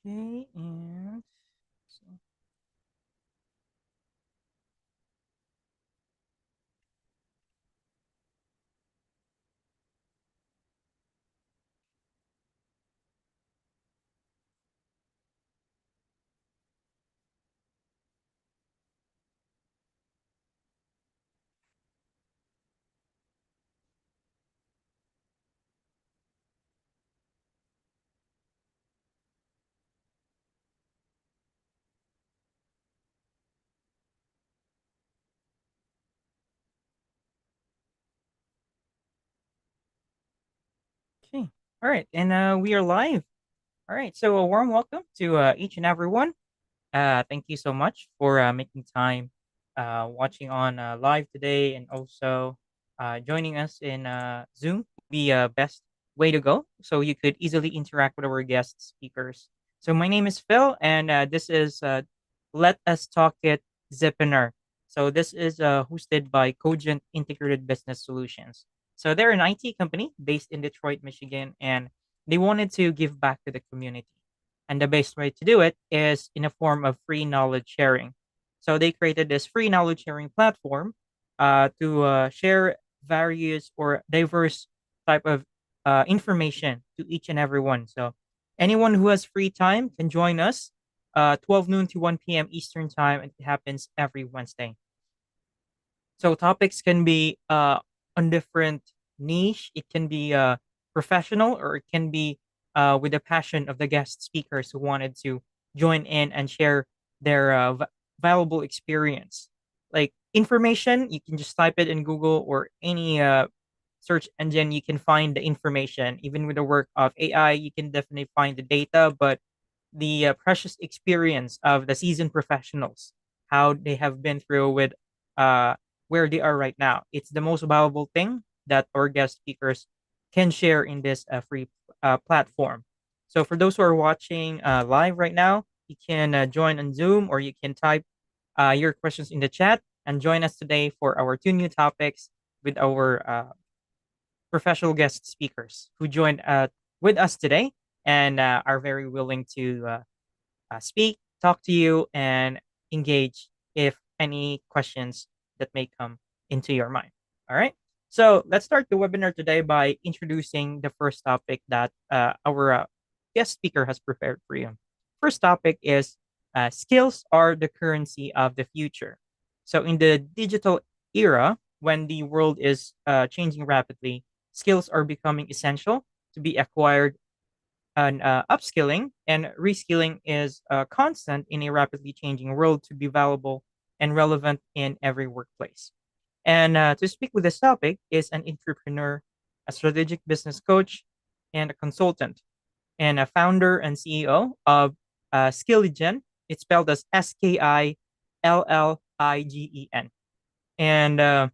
Okay, and so, okay. All right, and we are live. All right, so a warm welcome to each and everyone. Thank you so much for making time watching on live today and also joining us in Zoom. Be best way to go so you could easily interact with our guest speakers. So my name is Phil, and this is Let Us Talk It Zipinar. So this is hosted by Cogent Integrated Business Solutions. So they're an IT company based in Detroit, Michigan, and they wanted to give back to the community. And the best way to do it is in a form of free knowledge sharing. So they created this free knowledge sharing platform to share various or diverse type of information to each and everyone. So anyone who has free time can join us 12 noon to 1 p.m. Eastern time. And it happens every Wednesday. So topics can be on different niche. It can be professional, or it can be with the passion of the guest speakers who wanted to join in and share their valuable experience. Like information, you can just type it in Google or any search engine. You can find the information. Even with the work of AI, you can definitely find the data, but the precious experience of the seasoned professionals, how they have been through with uh, where they are right now. It's the most valuable thing that our guest speakers can share in this free platform. So for those who are watching live right now, you can join on Zoom or you can type your questions in the chat and join us today for our two new topics with our professional guest speakers who joined with us today and are very willing to speak, talk to you, and engage if any questions that may come into your mind. All right. So let's start the webinar today by introducing the first topic that our guest speaker has prepared for you. First topic is skills are the currency of the future. So in the digital era, when the world is changing rapidly, skills are becoming essential to be acquired, and upskilling and reskilling is constant in a rapidly changing world to be valuable and relevant in every workplace. And to speak with this topic is an entrepreneur, a strategic business coach, and a consultant, and a founder and CEO of Skilligen. It's spelled as Skilligen. And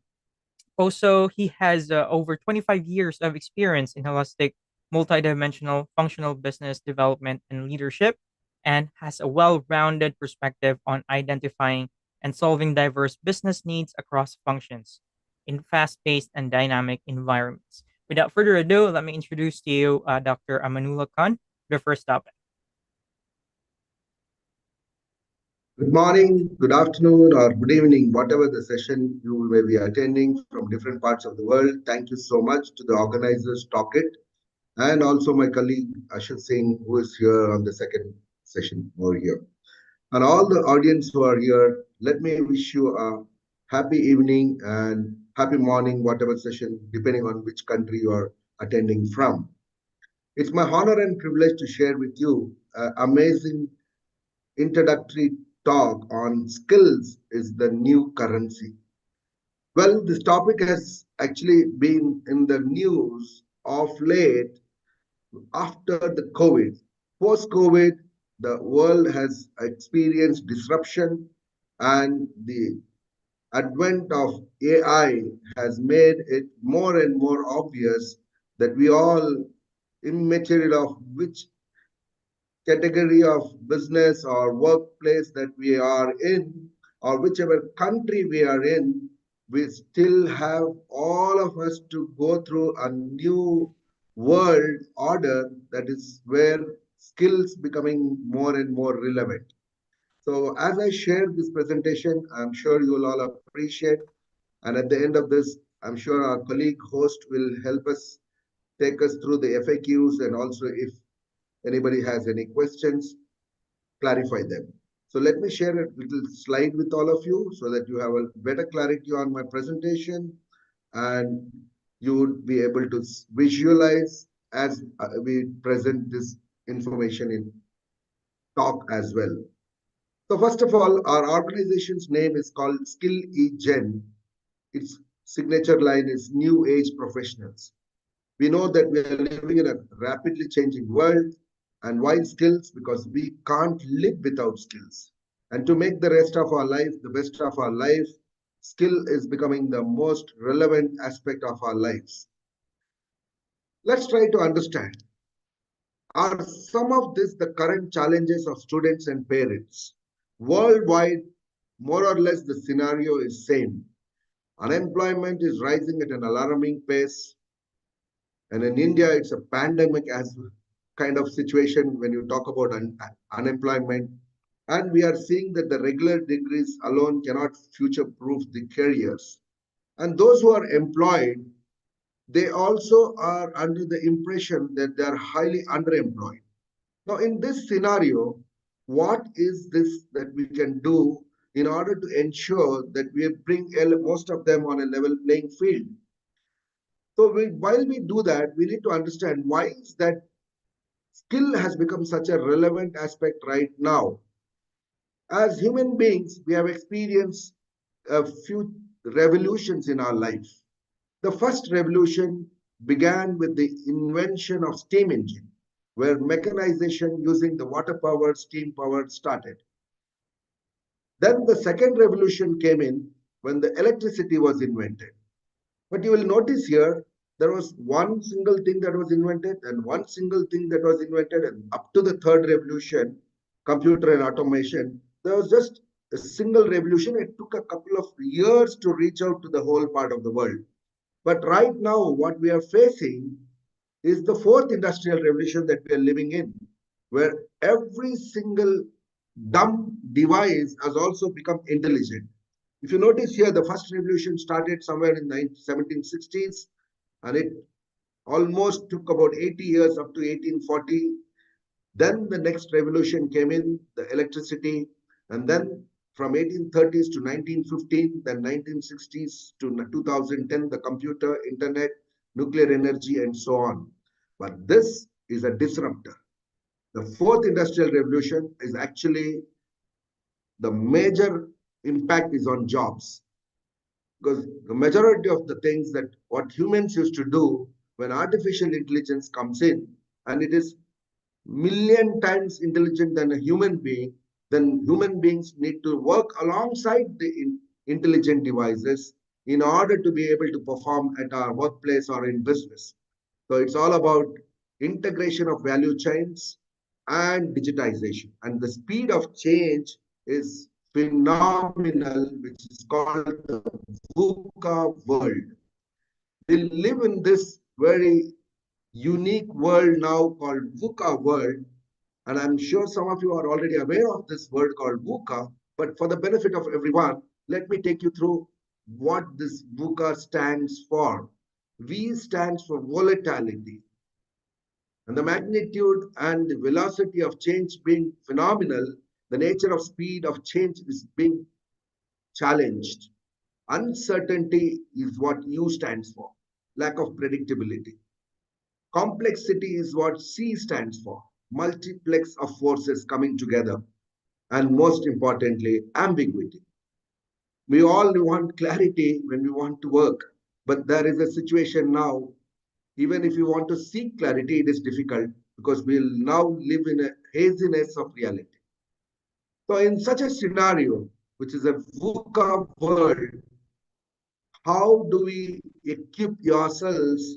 also, he has over 25 years of experience in holistic, multidimensional, functional business development and leadership, and has a well rounded perspective on identifying and solving diverse business needs across functions in fast paced and dynamic environments. Without further ado, let me introduce to you Dr. Amanullah Khan, the first topic. Good morning, good afternoon, or good evening, whatever the session you may be attending from different parts of the world. Thank you so much to the organizers, Talk It, and also my colleague Ashit Singh, who is here on the second session over here. And all the audience who are here, let me wish you a happy evening and happy morning, whatever session, depending on which country you are attending from. It's my honor and privilege to share with you an amazing introductory talk on skills is the new currency. Well, this topic has actually been in the news of late after the COVID. Post COVID, the world has experienced disruption, and the advent of AI has made it more and more obvious that we all, immaterial of which category of business or workplace that we are in, or whichever country we are in, we still have all of us to go through a new world order that is where skills becoming more and more relevant. So as I share this presentation, I'm sure you will all appreciate. And at the end of this, I'm sure our colleague host will help us take us through the FAQs, and also if anybody has any questions, clarify them. So let me share a little slide with all of you so that you have a better clarity on my presentation, and you would be able to visualize as we present this information in talk as well. So first of all, our organization's name is called Skill eGen. Its signature line is New Age Professionals. We know that we are living in a rapidly changing world. And why skills? Because we can't live without skills. And to make the rest of our life, the best of our life, skill is becoming the most relevant aspect of our lives. Let's try to understand. Are some of this the current challenges of students and parents? Worldwide, more or less the scenario is same. Unemployment is rising at an alarming pace. And in India, it's a pandemic as kind of situation when you talk about unemployment. And we are seeing that the regular degrees alone cannot future proof the careers. And those who are employed, they also are under the impression that they are highly underemployed. Now, in this scenario, what is this that we can do in order to ensure that we bring most of them on a level playing field? So while we do that, we need to understand why is that skill has become such a relevant aspect right now. As human beings, we have experienced a few revolutions in our life. The first revolution began with the invention of steam engine, where mechanization using the water powered, steam powered started. Then the second revolution came in when the electricity was invented. But you will notice here, there was one single thing that was invented and one single thing that was invented, and up to the third revolution, computer and automation, there was just a single revolution. It took a couple of years to reach out to the whole part of the world. But right now, what we are facing is the fourth industrial revolution that we are living in, where every single dumb device has also become intelligent. If you notice here, the first revolution started somewhere in the 1760s, and it almost took about 80 years up to 1840. Then the next revolution came in, the electricity, and then from 1830s to 1915, then 1960s to 2010, the computer, internet, nuclear energy, and so on. But this is a disruptor. The fourth industrial revolution is actually the major impact is on jobs, because the majority of the things that what humans used to do, when artificial intelligence comes in and it is million times intelligent than a human being, then human beings need to work alongside the intelligent devices in order to be able to perform at our workplace or in business. So it's all about integration of value chains and digitization. And the speed of change is phenomenal, which is called the VUCA world. We live in this very unique world now called VUCA world. And I'm sure some of you are already aware of this word called VUCA. But for the benefit of everyone, let me take you through what this VUCA stands for. V stands for volatility. And the magnitude and the velocity of change being phenomenal, the nature of speed of change is being challenged. Uncertainty is what U stands for, lack of predictability. Complexity is what C stands for, multiplex of forces coming together. And most importantly, ambiguity. We all want clarity when we want to work, but there is a situation now, even if you want to seek clarity, it is difficult because we'll now live in a haziness of reality. So, in such a scenario, which is a VUCA world, how do we equip yourselves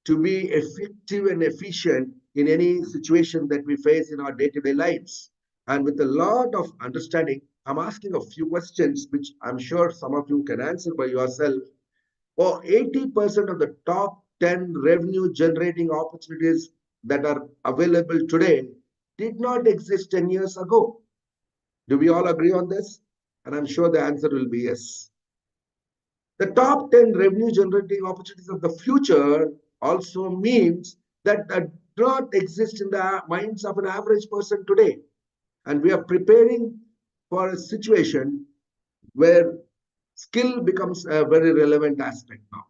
to be effective and efficient in any situation that we face in our day-to-day lives? And with a lot of understanding, I'm asking a few questions, which I'm sure some of you can answer by yourself. For 80% of the top 10 revenue generating opportunities that are available today, did not exist 10 years ago. Do we all agree on this? And I'm sure the answer will be yes. The top 10 revenue generating opportunities of the future also means that do not exist in the minds of an average person today. And we are preparing for a situation where skill becomes a very relevant aspect now.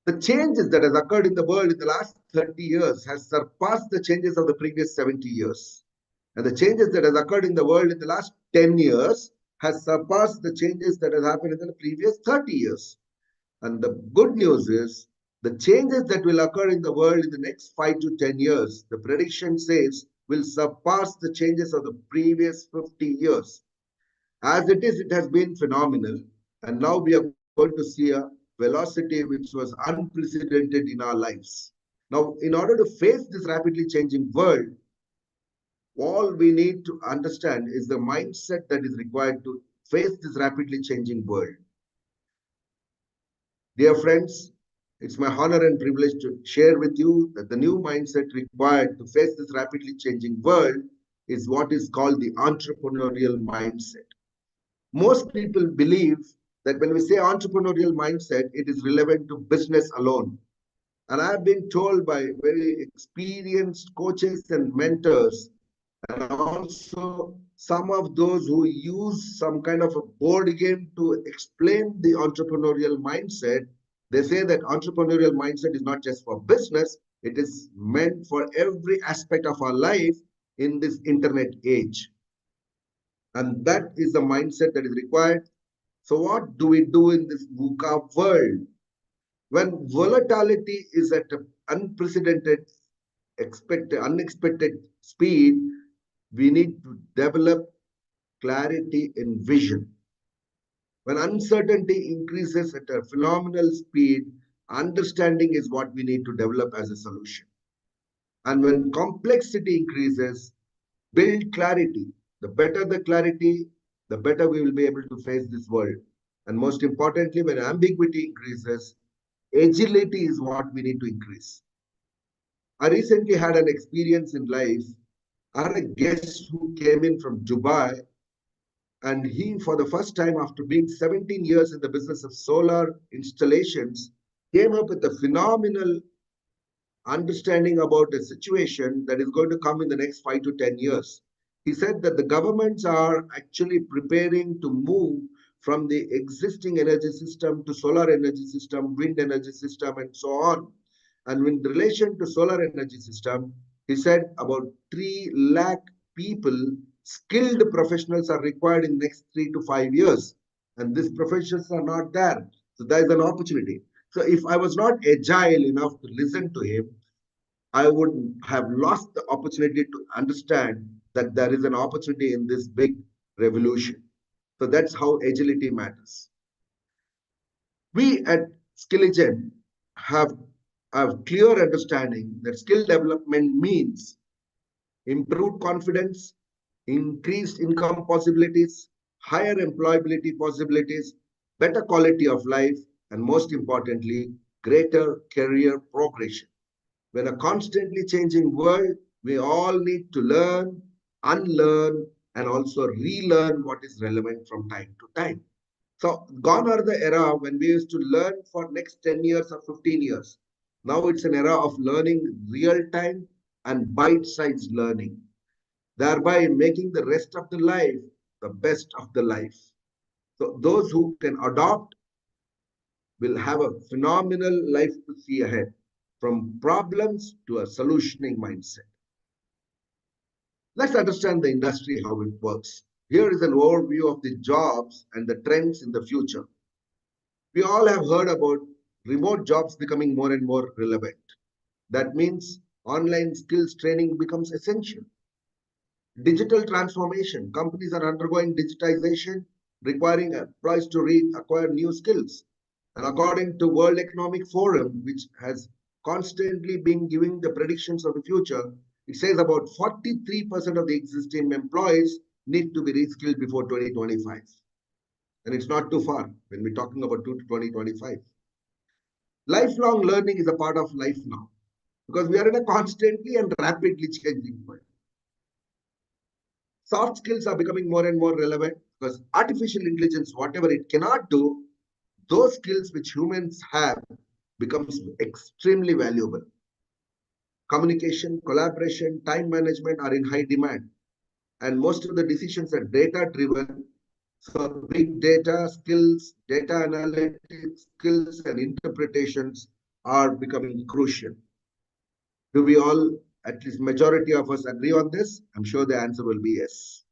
The changes that has occurred in the world in the last 30 years has surpassed the changes of the previous 70 years. And the changes that has occurred in the world in the last 10 years has surpassed the changes that has happened in the previous 30 years. And the good news is the changes that will occur in the world in the next 5 to 10 years, the prediction says will surpass the changes of the previous 50 years. As it is, it has been phenomenal. And now we are going to see a velocity which was unprecedented in our lives. Now, in order to face this rapidly changing world, all we need to understand is the mindset that is required to face this rapidly changing world. Dear friends, it's my honor and privilege to share with you that the new mindset required to face this rapidly changing world is what is called the entrepreneurial mindset. Most people believe that when we say entrepreneurial mindset, it is relevant to business alone. And I've been told by very experienced coaches and mentors, and also some of those who use some kind of a board game to explain the entrepreneurial mindset. They say that entrepreneurial mindset is not just for business, it is meant for every aspect of our life in this internet age. And that is the mindset that is required. So what do we do in this VUCA world? When volatility is at an unprecedented, unexpected speed, we need to develop clarity in vision. When uncertainty increases at a phenomenal speed, understanding is what we need to develop as a solution. And when complexity increases, build clarity. The better the clarity, the better we will be able to face this world. And most importantly, when ambiguity increases, agility is what we need to increase. I recently had an experience in life. I had a guest who came in from Dubai, and he, for the first time after being 17 years in the business of solar installations, came up with a phenomenal understanding about a situation that is going to come in the next 5 to 10 years. He said that the governments are actually preparing to move from the existing energy system to solar energy system, wind energy system, and so on. And in relation to solar energy system, he said about 3 lakh people, skilled professionals are required in the next 3 to 5 years. And these professionals are not there. So there is an opportunity. So if I was not agile enough to listen to him, I would have lost the opportunity to understand that there is an opportunity in this big revolution. So that's how agility matters. We at Skilligen have a clear understanding that skill development means improved confidence, increased income possibilities, higher employability possibilities, better quality of life, and most importantly, greater career progression. When a constantly changing world, we all need to learn, unlearn, and also relearn what is relevant from time to time. So gone are the era when we used to learn for next 10 years or 15 years. Now it's an era of learning real time and bite-sized learning, thereby making the rest of the life the best of the life. So those who can adopt will have a phenomenal life to see ahead, from problems to a solutioning mindset. Let's understand the industry, how it works. Here is an overview of the jobs and the trends in the future. We all have heard about remote jobs becoming more and more relevant. That means online skills training becomes essential. Digital transformation. Companies are undergoing digitization, requiring employees to acquire new skills. And according to World Economic Forum, which has constantly been giving the predictions of the future, it says about 43% of the existing employees need to be reskilled before 2025. And it's not too far when we're talking about 2025. Lifelong learning is a part of life now. because we are in a constantly and rapidly changing world. Soft skills are becoming more and more relevant because artificial intelligence, whatever it cannot do, those skills which humans have becomes extremely valuable. Communication, collaboration, time management are in high demand, and most of the decisions are data driven. So big data skills, data analytics skills, and interpretations are becoming crucial. Do we all, at least majority of us, agree on this? I'm sure the answer will be yes.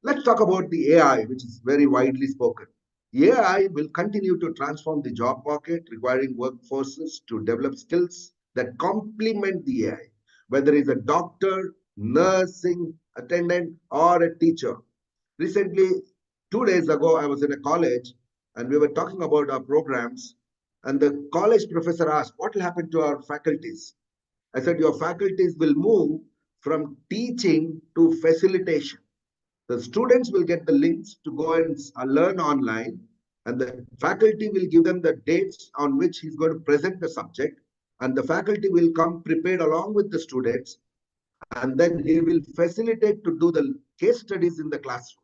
Let's talk about the AI, which is very widely spoken. AI will continue to transform the job market, requiring workforces to develop skills that complement the AI, whether it's a doctor, nursing attendant, or a teacher. Recently, 2 days ago, I was in a college and we were talking about our programs. And the college professor asked, what will happen to our faculties? I said, your faculties will move from teaching to facilitation. The students will get the links to go and learn online, and the faculty will give them the dates on which he's going to present the subject, and the faculty will come prepared along with the students, and then he will facilitate to do the case studies in the classroom.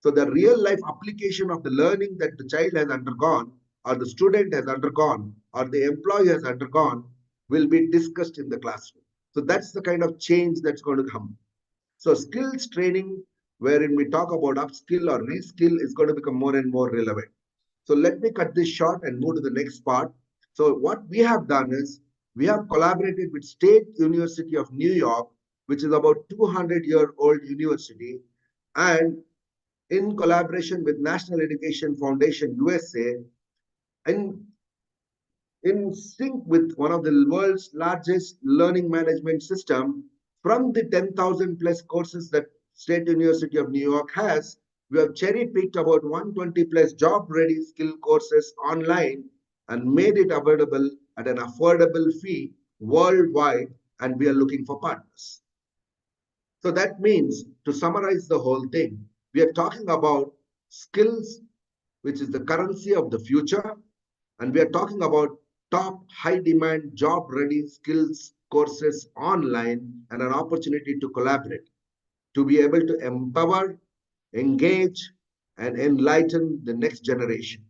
So the real life application of the learning that the child has undergone, or the student has undergone, or the employee has undergone, will be discussed in the classroom. So that's the kind of change that's going to come. So skills training, wherein we talk about upskill or reskill, is going to become more and more relevant. So let me cut this short and move to the next part. So what we have done is we have collaborated with State University of New York, which is about 200-year-old university, and in collaboration with National Education Foundation USA, and in sync with one of the world's largest learning management system. From the 10,000 plus courses that State University of New York has, we have cherry picked about 120 plus job ready skill courses online and made it available at an affordable fee worldwide, and we are looking for partners. So that means, to summarize the whole thing, we are talking about skills, which is the currency of the future, and we are talking about top high demand job ready skills courses online and an opportunity to collaborate, to be able to empower, engage, and enlighten the next generation.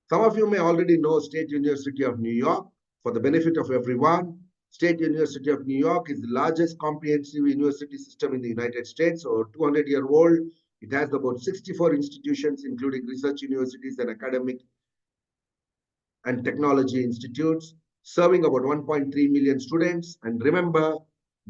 Some of you may already know State University of New York. For the benefit of everyone, State University of New York is the largest comprehensive university system in the United States, or 200-year-old. It has about 64 institutions, including research universities and academic and technology institutes, serving about 1.3 million students. And remember,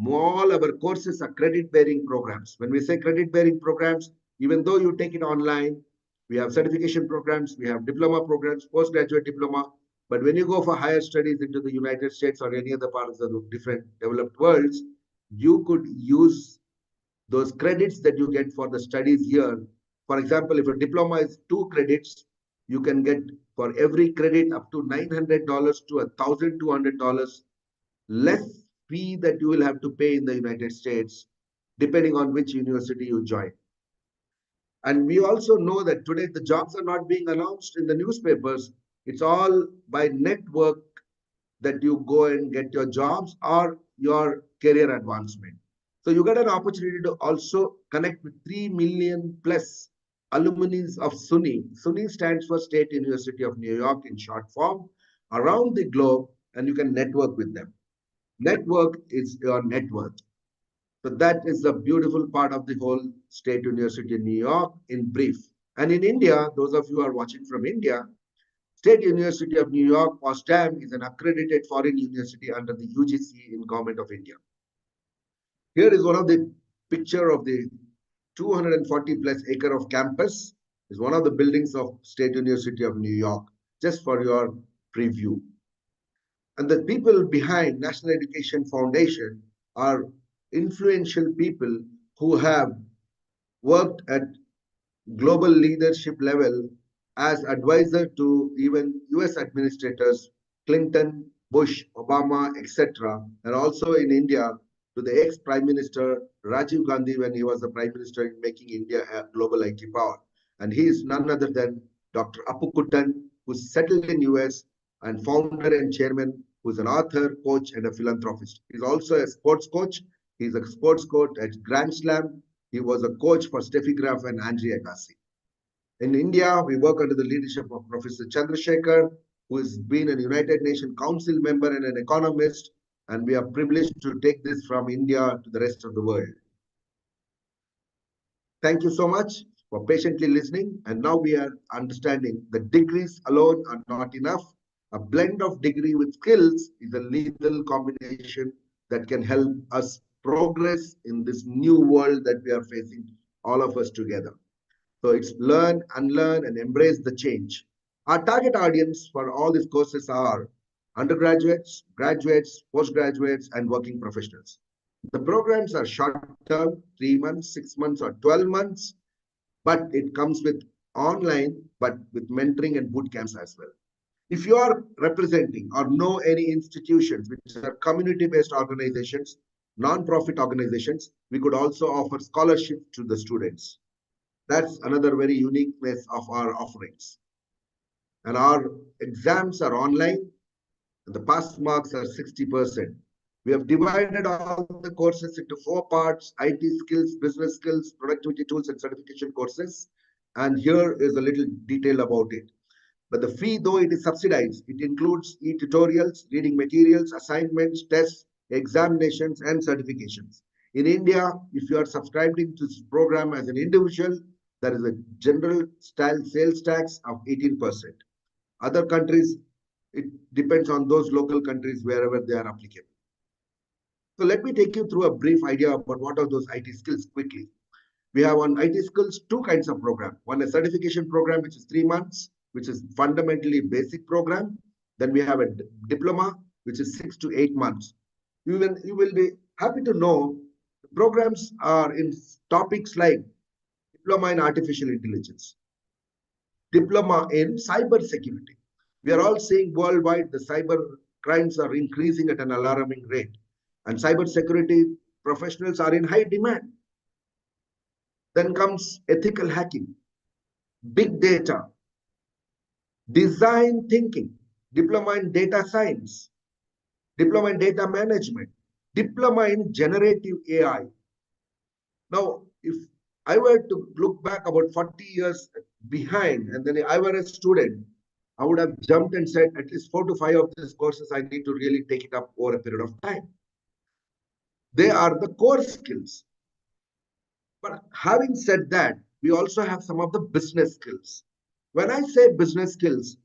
all our courses are credit-bearing programs. When we say credit-bearing programs, even though you take it online, we have certification programs, we have diploma programs, postgraduate diploma. But when you go for higher studies into the United States or any other parts of the different developed worlds, you could use those credits that you get for the studies here. For example, if a diploma is 2 credits, you can get for every credit up to $900 to $1,200 less fee that you will have to pay in the United States, depending on which university you join. And we also know that today the jobs are not being announced in the newspapers. It's all by network that you go and get your jobs or your career advancement. So you get an opportunity to also connect with 3 million plus alumni of SUNY. SUNY stands for State University of New York in short form, around the globe, and you can network with them. Network is your net worth. So that is the beautiful part of the whole State University in New York in brief. And in India, those of you who are watching from India, State University of New York, POSTAM, is an accredited foreign university under the UGC in Government of India. Here is one of the picture of the 240 plus acre of campus. Is one of the buildings of State University of New York, just for your preview. And the people behind National Education Foundation are influential people who have worked at global leadership level as advisor to even US administrators, Clinton, Bush, Obama, etc., and also in India to the ex-Prime Minister Rajiv Gandhi when he was the Prime Minister in making India a global IT power. And he is none other than Dr. Apukuttan, who settled in US and founder and chairman, who is an author, coach, and a philanthropist. He's also a sports coach. He's a sports coach at Grand Slam. He was a coach for Steffi Graf and Andre Agassi. In India, we work under the leadership of Professor Chandrasekhar, who has been a United Nations Council member and an economist, and we are privileged to take this from India to the rest of the world. Thank you so much for patiently listening. And now we are understanding that degrees alone are not enough. A blend of degree with skills is a lethal combination that can help us progress in this new world that we are facing, all of us together. So it's learn, unlearn, and embrace the change. Our target audience for all these courses are undergraduates, graduates, postgraduates, and working professionals. The programs are short term, 3 months, 6 months, or 12 months, but it comes with online, but with mentoring and boot camps as well. If you are representing or know any institutions which are community based organizations, non-profit organizations, we could also offer scholarship to the students. That's another very uniqueness of our offerings. And our exams are online, and the pass marks are 60%. We have divided all the courses into 4 parts: IT skills, business skills, productivity tools, and certification courses. And here is a little detail about it. But the fee, though it is subsidized, it includes e-tutorials, reading materials, assignments, tests, examinations, and certifications. In India, if you are subscribing to this program as an individual, there is a general style sales tax of 18%. Other countries, it depends on those local countries wherever they are applicable. So let me take you through a brief idea about what are those IT skills quickly. We have on IT skills 2 kinds of program. One, a certification program, which is 3 months, which is fundamentally basic program. Then we have a diploma, which is 6 to 8 months. You will be happy to know the programs are in topics like diploma in artificial intelligence, diploma in cyber security. We are all seeing worldwide the cyber crimes are increasing at an alarming rate, and cyber security professionals are in high demand. Then comes ethical hacking, big data, design thinking, diploma in data science, diploma in data management, diploma in generative AI. Now, if I were to look back about 40 years behind and then I were a student, I would have jumped and said at least 4 to 5 of these courses, I need to really take it up over a period of time. They are the core skills. But having said that, we also have some of the business skills. When I say business skills,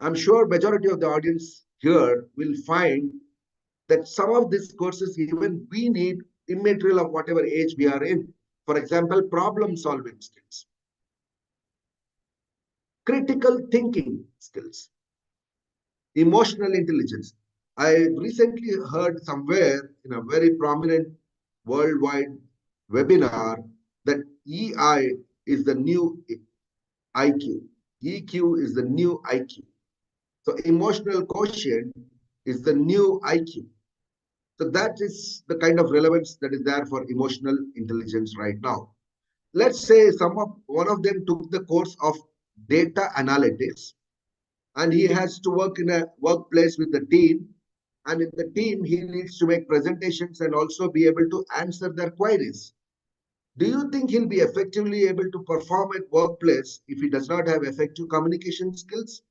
I'm sure majority of the audience here will find that some of these courses even we need immaterial of whatever age we are in. For example, problem solving skills, critical thinking skills, emotional intelligence. I recently heard somewhere in a very prominent worldwide webinar that EI is the new IQ. EQ is the new IQ. So emotional quotient is the new IQ. So that is the kind of relevance that is there for emotional intelligence right now. Let's say one of them took the course of data analytics, and he has to work in a workplace with the team. And in the team, he needs to make presentations and also be able to answer their queries. Do you think he'll be effectively able to perform at workplace if he does not have effective communication skills?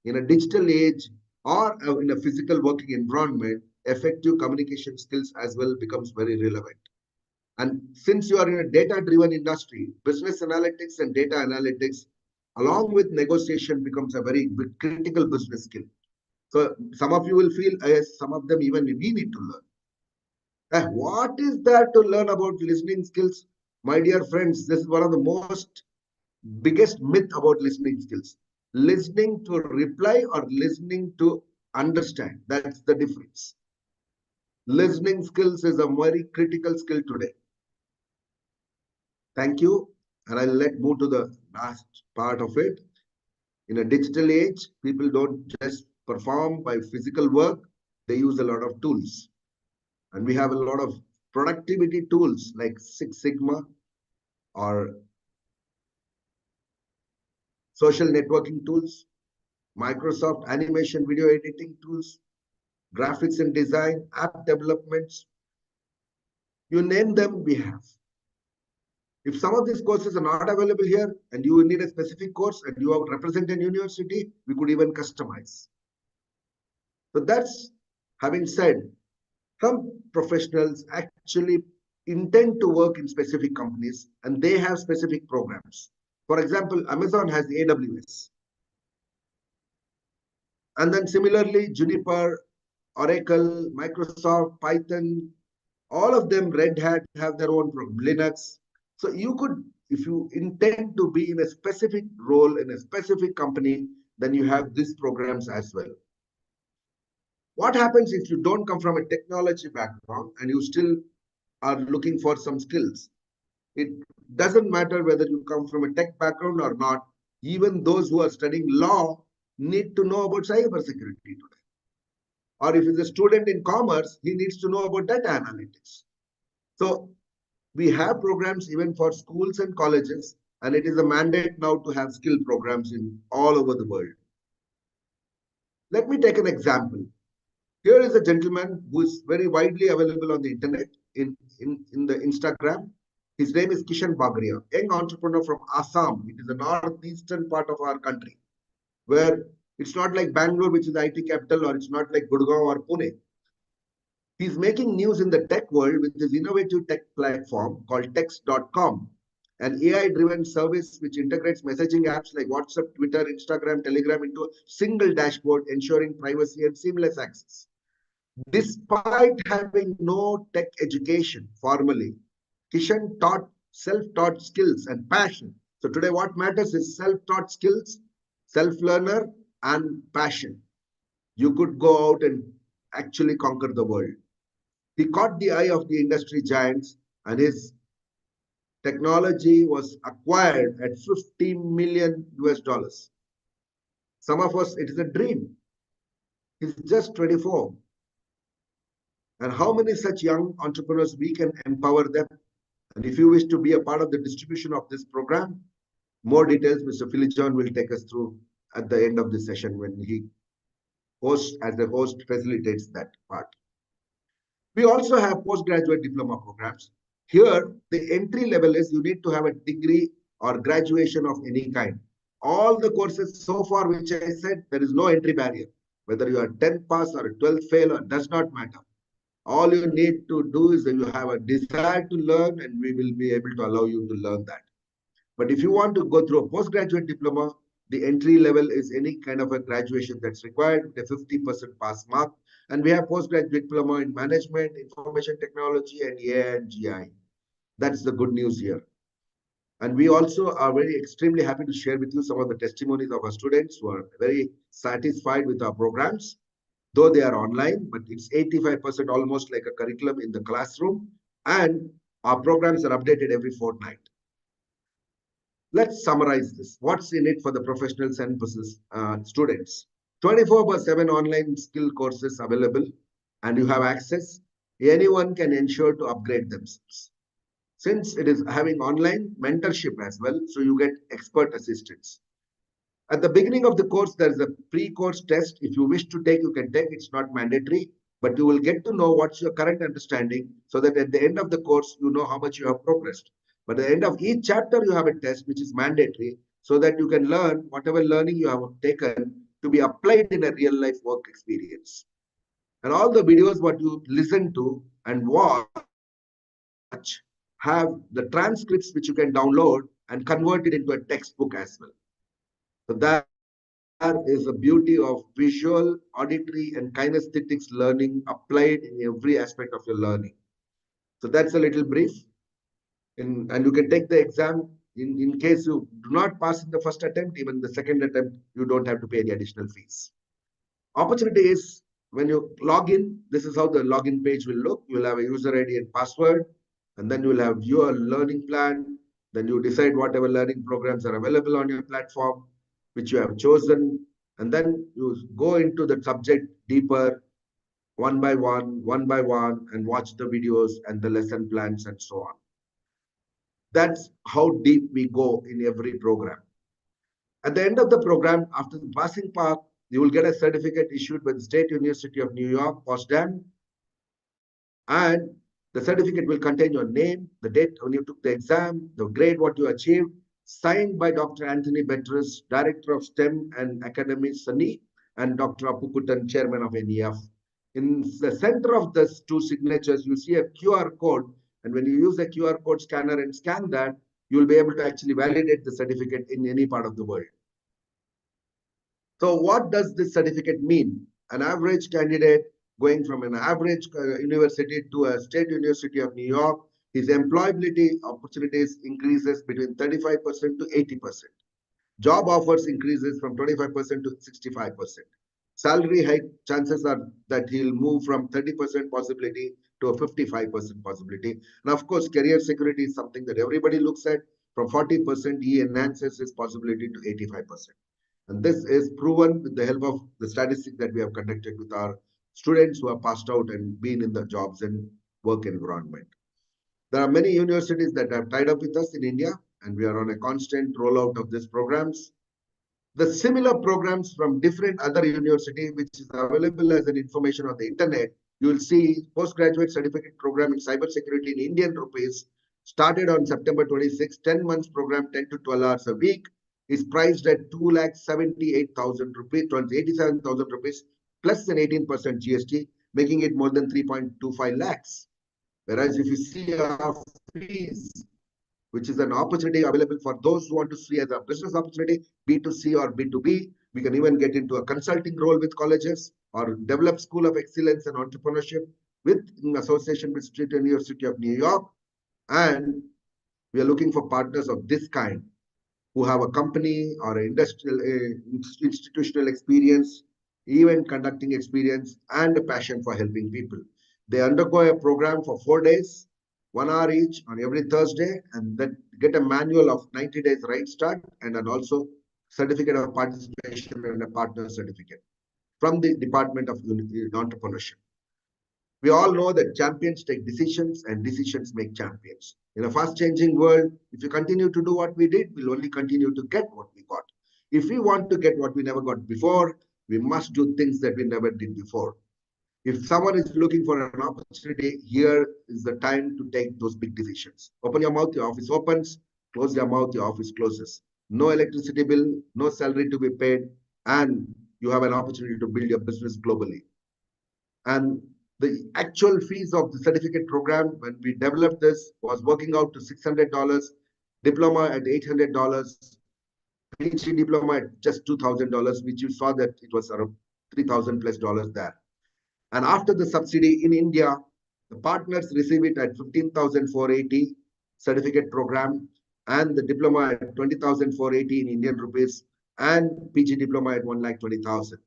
In a digital age or in a physical working environment, effective communication skills as well becomes very relevant. And since you are in a data-driven industry, business analytics and data analytics, along with negotiation, becomes a very critical business skill. So some of you will feel, yes, some of them even we need to learn. What is there to learn about listening skills? My dear friends, this is one of the most biggest myth about listening skills. Listening to reply or listening to understand. That's the difference. Listening skills is a very critical skill today. Thank you. And I'll move to the last part of it. In a digital age, people don't just perform by physical work, they use a lot of tools. And we have a lot of productivity tools like Six Sigma or social networking tools. Microsoft animation video editing tools, graphics and design, app developments. You name them, we have. If some of these courses are not available here and you need a specific course and you represent a university, we could even customize. So that's, having said, some professionals actually intend to work in specific companies and they have specific programs. For example, Amazon has the AWS. And then similarly, Juniper, Oracle, Microsoft, Python, all of them, Red Hat have their own program, Linux. So you could, if you intend to be in a specific role in a specific company, then you have these programs as well. What happens if you don't come from a technology background and you still are looking for some skills? It doesn't matter whether you come from a tech background or not. Even those who are studying law need to know about cybersecurity today. Or if he's a student in commerce, he needs to know about data analytics. So we have programs even for schools and colleges, and it is a mandate now to have skill programs in all over the world. Let me take an example. Here is a gentleman who is very widely available on the internet in the Instagram. His name is Kishan Bagria, young entrepreneur from Assam. It is the northeastern part of our country, where it's not like Bangalore, which is the IT capital, or it's not like Gurgaon or Pune. He's making news in the tech world with his innovative tech platform called text.com, an AI-driven service which integrates messaging apps like WhatsApp, Twitter, Instagram, Telegram into a single dashboard, ensuring privacy and seamless access. Despite having no tech education formally, Kishan taught self-taught skills and passion. So today what matters is self-taught skills, self-learner, and passion. You could go out and actually conquer the world. He caught the eye of the industry giants, and his technology was acquired at 50 million US dollars. Some of us, it is a dream. He's just 24. And how many such young entrepreneurs we can empower them? And if you wish to be a part of the distribution of this program, more details Mr. Philijon will take us through at the end of the session when he hosts, as the host, facilitates that part. We also have postgraduate diploma programs. Here, the entry level is you need to have a degree or graduation of any kind. All the courses so far, which I said, there is no entry barrier. Whether you are 10th pass or a 12th fail, or does not matter. All you need to do is that you have a desire to learn, and we will be able to allow you to learn that. But if you want to go through a postgraduate diploma, the entry level is any kind of a graduation that's required, the 50% pass mark. And we have postgraduate diploma in management, information technology, and AI and GI. That's the good news here. And we also are very extremely happy to share with you some of the testimonies of our students who are very satisfied with our programs, though they are online, but it's 85% almost like a curriculum in the classroom. And our programs are updated every fortnight. Let's summarize this. What's in it for the professionals and students? 24/7 online skill courses available, and you have access. Anyone can ensure to upgrade themselves. Since it is having online mentorship as well, so you get expert assistance. At the beginning of the course, there is a pre-course test. If you wish to take, you can take. It's not mandatory, but you will get to know what's your current understanding so that at the end of the course, you know how much you have progressed. But at the end of each chapter, you have a test, which is mandatory, so that you can learn whatever learning you have taken to be applied in a real life work experience. And all the videos what you listen to and watch have the transcripts which you can download and convert it into a textbook as well. So that is the beauty of visual, auditory, and kinesthetics learning applied in every aspect of your learning. So that's a little brief. And you can take the exam in case you do not pass in the first attempt, even the second attempt, you don't have to pay any additional fees. Opportunity is when you log in, this is how the login page will look. You'll have a user ID and password, and then you'll have your learning plan. Then you decide whatever learning programs are available on your platform, which you have chosen. And then you go into the subject deeper, one by one, and watch the videos and the lesson plans and so on. That's how deep we go in every program. At the end of the program, after the passing part, you will get a certificate issued by the State University of New York, Potsdam, and the certificate will contain your name, the date when you took the exam, the grade what you achieved, signed by Dr. Anthony Betters, Director of STEM and Academy, SUNY, and Dr. Apukutan, Chairman of NEF. In the center of these two signatures, you see a QR code, and when you use the QR code scanner and scan that, you will be able to actually validate the certificate in any part of the world. So what does this certificate mean? An average candidate going from an average university to a state university of New York, his employability opportunities increases between 35% to 80%. Job offers increases from 25% to 65%. Salary hike chances are that he'll move from 30% possibility to a 55% possibility. And of course, career security is something that everybody looks at. From 40%, he enhances his possibility to 85%. And this is proven with the help of the statistics that we have conducted with our students who have passed out and been in the jobs and work environment. There are many universities that have tied up with us in India, and we are on a constant rollout of these programs. The similar programs from different other universities, which is available as an information on the internet, you will see postgraduate certificate program in cybersecurity in Indian rupees started on September 26, 10 months program, 10 to 12 hours a week, is priced at 2,78,000 rupees, 87,000 rupees, plus an 18% GST, making it more than 3.25 lakhs. Whereas if you see our fees, which is an opportunity available for those who want to see as a business opportunity, B2C or B2B. We can even get into a consulting role with colleges or develop School of Excellence and Entrepreneurship with in association with State University of New York. And we are looking for partners of this kind who have a company or an industrial institutional experience, event conducting experience, and a passion for helping people. They undergo a program for 4 days, 1 hour each on every Thursday, and then get a manual of 90 days right start and then also certificate of participation and a partner certificate from the Department of Entrepreneurship. We all know that champions take decisions and decisions make champions. In a fast changing world, if you continue to do what we did, we'll only continue to get what we got. If we want to get what we never got before, we must do things that we never did before. If someone is looking for an opportunity, here is the time to take those big decisions. Open your mouth, your office opens. Close your mouth, your office closes. No electricity bill, no salary to be paid, and you have an opportunity to build your business globally. And the actual fees of the certificate program when we developed this was working out to $600, diploma at $800, PhD diploma at just $2,000, which you saw that it was around 3,000 plus dollars there. And after the subsidy in India, the partners receive it at 15,480 certificate program and the diploma at 20,480 in Indian rupees and PG diploma at 1,20,000.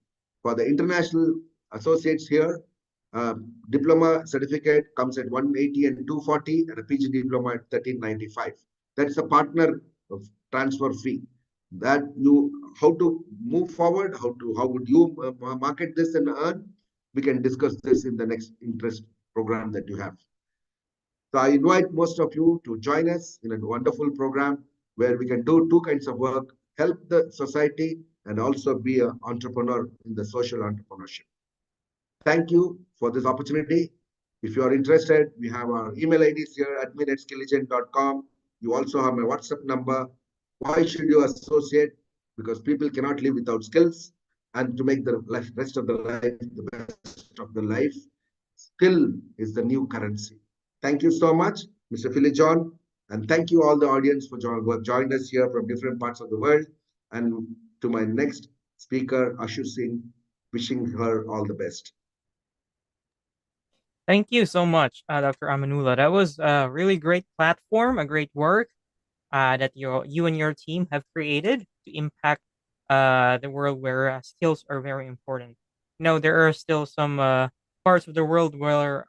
For the international associates here, diploma certificate comes at 180 and 240 and a PG diploma at 1395. That's a partner transfer fee. That you how to move forward, how would you market this and earn? We can discuss this in the next interest program that you have. So I invite most of you to join us in a wonderful program where we can do two kinds of work, help the society and also be an entrepreneur in the social entrepreneurship. Thank you for this opportunity. If you are interested, we have our email IDs here, admin@skilligent.com. You also have my WhatsApp number. Why should you associate? Because people cannot live without skills. And to make the rest of the life the best of the life, skill is the new currency. Thank you so much, Mr. Philly John. And thank you all the audience for joining us here from different parts of the world. And to my next speaker, Ashu Singh, wishing her all the best. Thank you so much, Dr. Amanullah. That was a really great platform, a great work that you and your team have created to impact the world where skills are very important. There are still some parts of the world where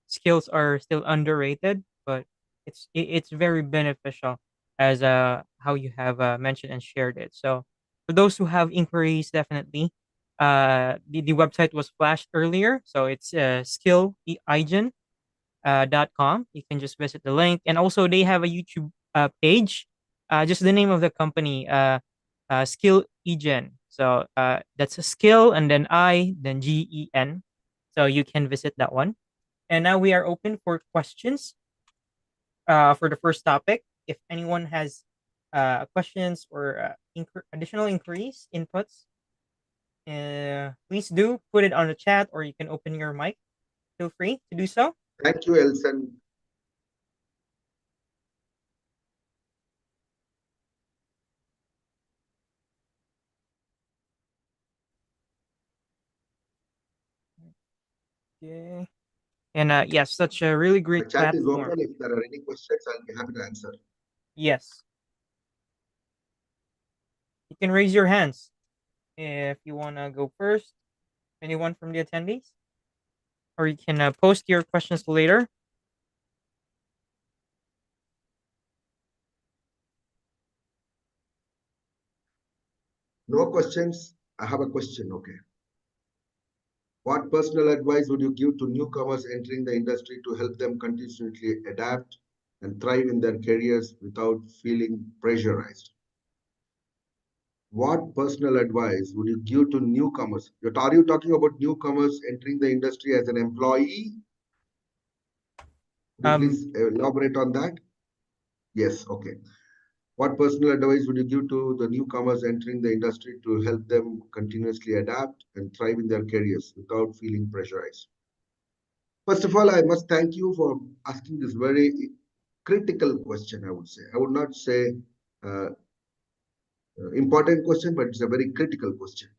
skills are still underrated, but it's very beneficial as how you have mentioned and shared it. So for those who have inquiries, definitely the website was flashed earlier, so it's skilligen.com. You can just visit the link, and also they have a YouTube page. Just the name of the company, Skill Egen. So that's a skill and then I, then GEN. So you can visit that one. And now we are open for questions for the first topic. If anyone has questions or additional inquiries, inputs, please do put it on the chat or you can open your mic. Feel free to do so. Thank you, Elson. Okay. And yes, such a really The great chat is platform. open. If there are any questions, I'll be happy to answer. Yes, you can raise your hands if you want to go first. Anyone from the attendees? Or you can post your questions later. No questions. I have a question. Okay. What personal advice would you give to newcomers entering the industry to help them continuously adapt and thrive in their careers without feeling pressurized? What personal advice would you give to newcomers? Are you talking about newcomers entering the industry as an employee? Could you Um, please elaborate on that? Yes, okay. What personal advice would you give to the newcomers entering the industry to help them continuously adapt and thrive in their careers without feeling pressurized? First of all, I must thank you for asking this very critical question, I would say. I would not say uh, important question, but it's a very critical question.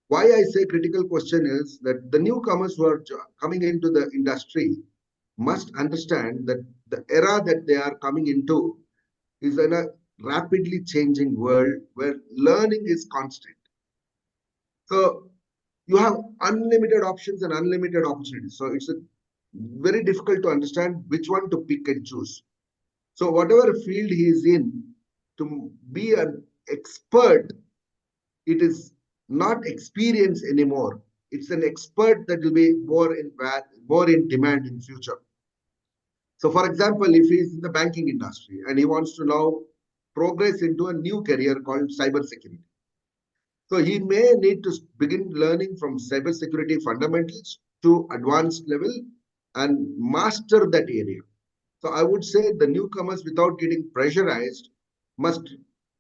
Why I say critical question is that the newcomers who are coming into the industry must understand that the era that they are coming into is in a rapidly changing world where learning is constant. So you have unlimited options and unlimited opportunities. So it's very difficult to understand which one to pick and choose. So whatever field he is in, to be an expert, it is not experience anymore. It's an expert that will be more in demand in future. So, for example, if he is in the banking industry and he wants to now progress into a new career called cybersecurity, so he may need to begin learning from cybersecurity fundamentals to advanced level and master that area. So I would say the newcomers, without getting pressurized, must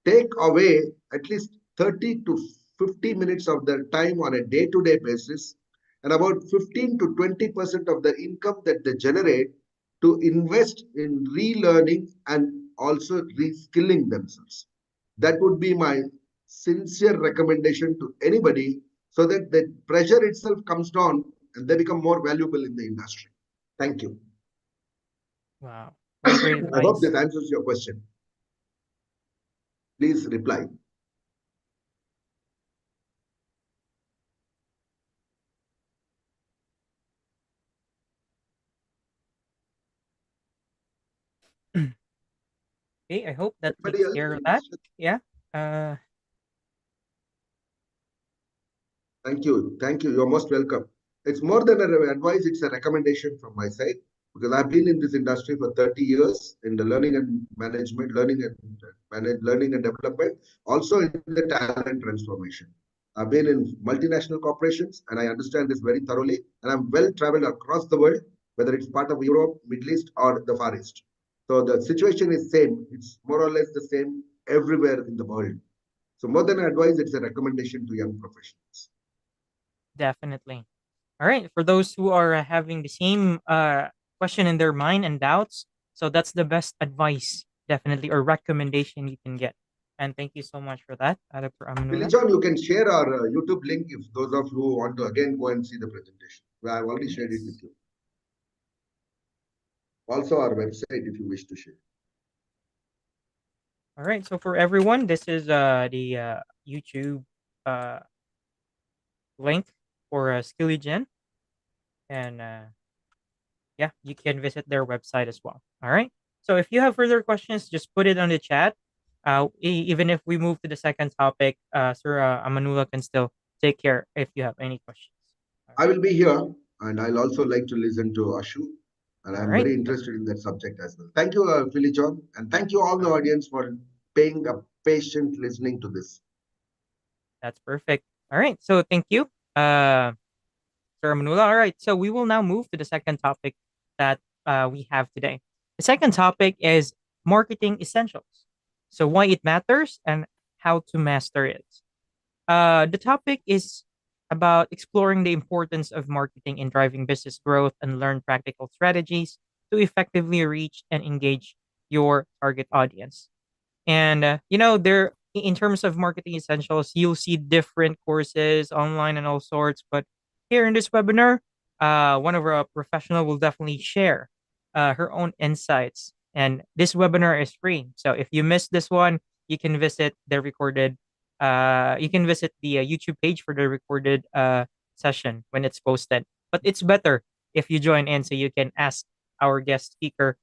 take away at least 30 to 50 minutes of their time on a day-to-day basis and about 15 to 20% of the income that they generate to invest in relearning and also reskilling themselves. That would be my sincere recommendation to anybody so that the pressure itself comes down and they become more valuable in the industry. Thank you. wow, very great I hope advice. this answers your question. Please reply. Okay, I hope that Anybody takes else? care of Any that. question? Yeah. Uh, Thank you. Thank you. You're most welcome. It's more than an advice, it's a recommendation from my side because I've been in this industry for 30 years in the learning and management, learning and development, also in the talent transformation. I've been in multinational corporations and I understand this very thoroughly. And I'm well traveled across the world, whether it's part of Europe, Middle East, or the Far East. So the situation is same. It's more or less the same everywhere in the world. So more than advice, it's a recommendation to young professionals. definitely. All right. For those who are having the same question in their mind and doubts, so that's the best advice, definitely, or recommendation you can get. And thank you so much for that, Dr. Amanullah. John, you can share our YouTube link if those of you who want to again go and see the presentation. Well, I've already shared it with Yes. you. Also, our website if you wish to share. All right. So for everyone, this is the YouTube uh, link for Skillygen, and yeah, you can visit their website as well. All right. So if you have further questions, just put it on the chat. Even if we move to the second topic, Sir Amanullah can still take care if you have any questions. All I right. will be here and I'll also like to listen to Ashu. And All I'm right. very interested in that subject as well. Thank you, Philly John. And thank you all the All right. audience for paying a patient listening to this. That's perfect. All right. So thank you, Sir Manula. All right. So we will now move to the second topic that we have today. The second topic is marketing essentials. So why it matters and how to master it. The topic is about exploring the importance of marketing in driving business growth and learn practical strategies to effectively reach and engage your target audience. And there in terms of marketing essentials, you'll see different courses online and all sorts. But here in this webinar, one of our professional will definitely share her own insights. And this webinar is free. So if you missed this one, you can visit the recorded. You can visit the YouTube page for the recorded session when it's posted. But it's better if you join in so you can ask our guest speaker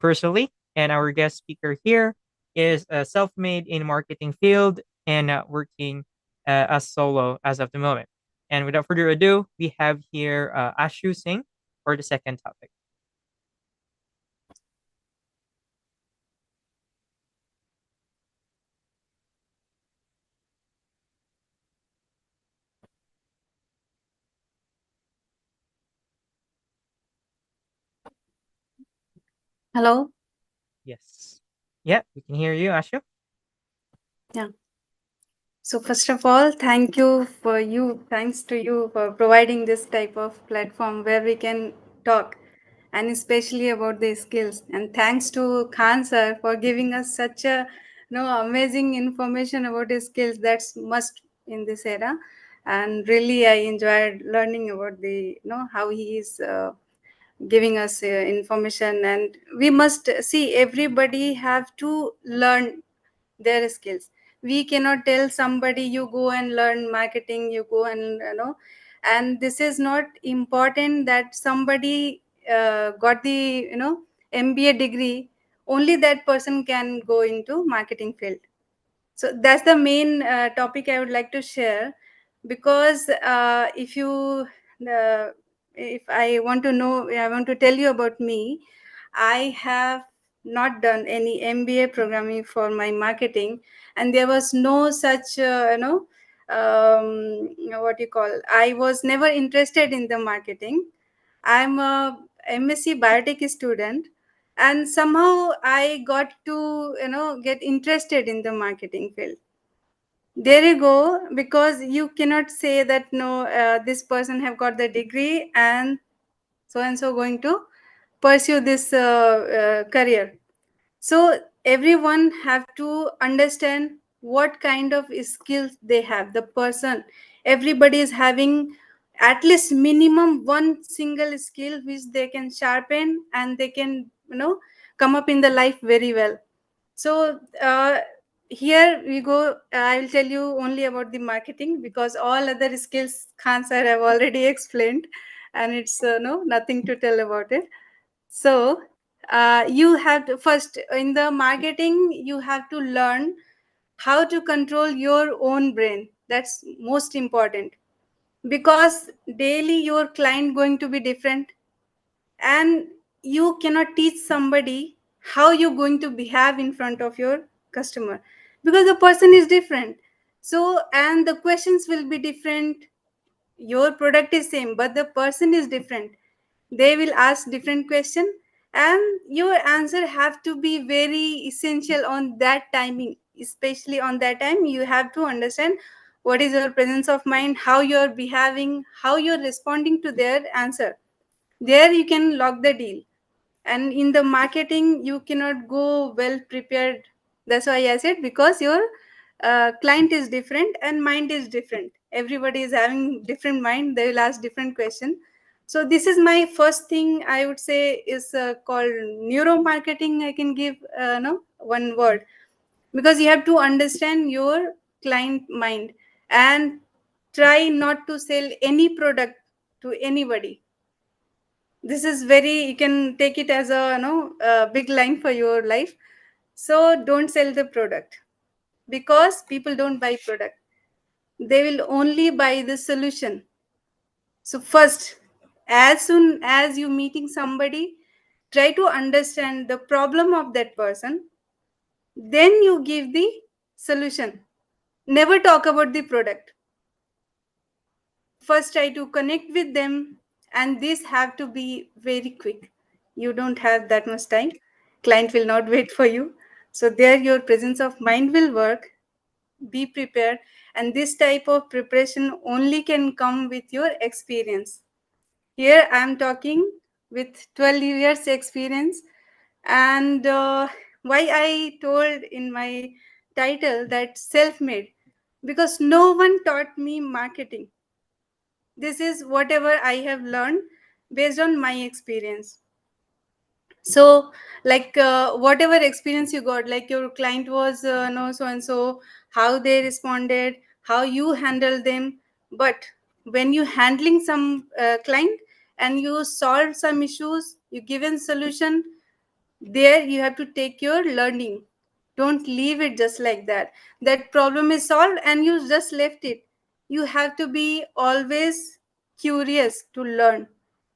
personally. And our guest speaker here is self-made in marketing field and working as solo as of the moment. And without further ado, we have here Ashu Singh for the second topic. Hello. Yes. Yeah, we can hear you, Ashu. Yeah. So first of all, thanks to you for providing this type of platform where we can talk, and especially about the skills. And thanks to Khan sir for giving us such a amazing information about his skills. That's must in this era. And really, I enjoyed learning about the how he is giving us information. And we must see everybody have to learn their skills. We cannot tell somebody you go and learn marketing, you go and and this is not important that somebody got the MBA degree, only that person can go into marketing field. So that's the main topic I would like to share. Because uh, if I want to know, I want to tell you about me. I have not done any MBA programming for my marketing, and there was no such what you call, I was never interested in the marketing. I'm a MSc biotech student, and somehow I got to get interested in the marketing field. There you go. Because you cannot say that no, this person have got the degree and so going to pursue this career. So everyone have to understand what kind of skills they have. The person, everybody is having at least minimum one single skill which they can sharpen, and they can come up in the life very well. So here we go. I will tell you only about the marketing, because all other skills Khan sir have already explained, and it's no nothing to tell about it. So you have to first in the marketing, you have to learn how to control your own brain. That's most important, because daily your client going to be different, and you cannot teach somebody how you're going to behave in front of your customer, because the person is different. So and the questions will be different. Your product is same, but the person is different. They will ask different question, and your answer have to be very essential on that timing. Especially on that time, you have to understand what is your presence of mind, how you're behaving, how you're responding to their answer. There you can lock the deal. And in the marketing, you cannot go well prepared. That's why I said, because your client is different and mind is different. Everybody is having different mind, they will ask different question. So this is my first thing I would say is called neuromarketing. I can give no one word, because you have to understand your client mind, and try not to sell any product to anybody. This is very, you can take it as a a big line for your life. So don't sell the product, because people don't buy product, they will only buy the solution. So first, as soon as you meeting somebody, try to understand the problem of that person, then you give the solution. Never talk about the product. First try to connect with them, and this have to be very quick. You don't have that much time. Client will not wait for you. So there your presence of mind will work. Be prepared, and this type of preparation only can come with your experience. Here I am talking with 12 years experience. And why I told in my title that self made, because no one taught me marketing. This is whatever I have learned based on my experience. So like whatever experience you got, like your client was no so and so, how they responded, how you handle them. But when you handling some client and you solve some issues, you given solution, there you have to take your learning. Don't leave it just like that. That problem is solved and you just left it. You have to be always curious to learn.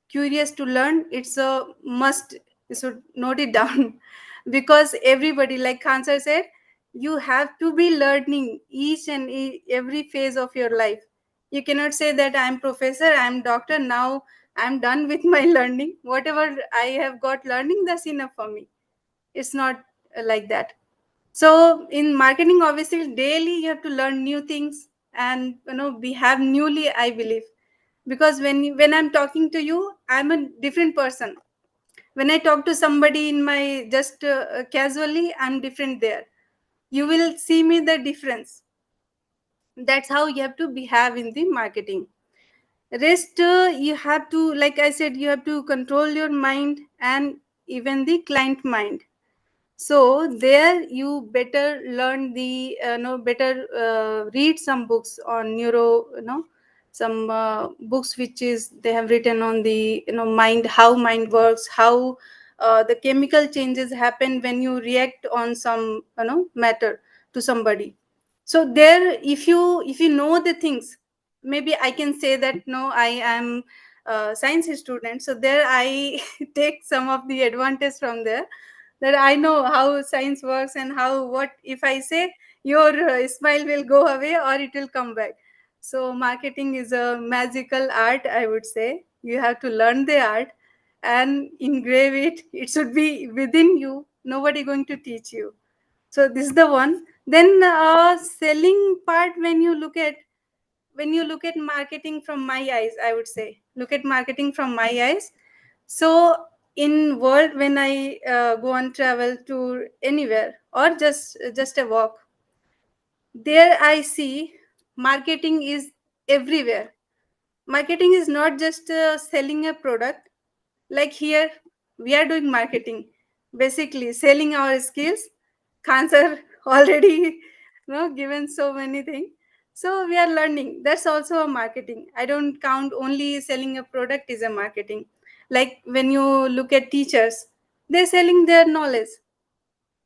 Curious to learn, it's a must. You should note it down. Because everybody, like Khansar said, you have to be learning each and every phase of your life. You cannot say that I'm professor, I'm doctor, now I'm done with my learning. Whatever I have got learning, that's enough for me. It's not like that. So in marketing, obviously daily you have to learn new things. And we have newly, I believe, because when I'm talking to you, I'm a different person. When I talk to somebody in my just casually, I'm different there. You will see me the difference. That's how you have to behave in the marketing. Rest, you have to, like I said, you have to control your mind and even the client mind. So there you better learn the no better read some books on neuro, some books which is they have written on the mind, how mind works, how the chemical changes happen when you react on some matter to somebody. So there, if you know the things, maybe I can say that no, I am a science student, so there I take some of the advantage from there, that I know how science works and how, what if I say, your smile will go away or it will come back. So marketing is a magical art, I would say. You have to learn the art and engrave it. It should be within you. Nobody going to teach you. So this is the one. Then selling part, when you look at marketing from my eyes, I would say, look at marketing from my eyes. So in world, when I go on travel to anywhere or just a walk, there I see marketing is everywhere. Marketing is not just selling a product. Like here, we are doing marketing, basically selling our skills. Cancer already given so many things. So we are learning. That's also a marketing. I don't count only selling a product is a marketing. Like when you look at teachers, they're selling their knowledge.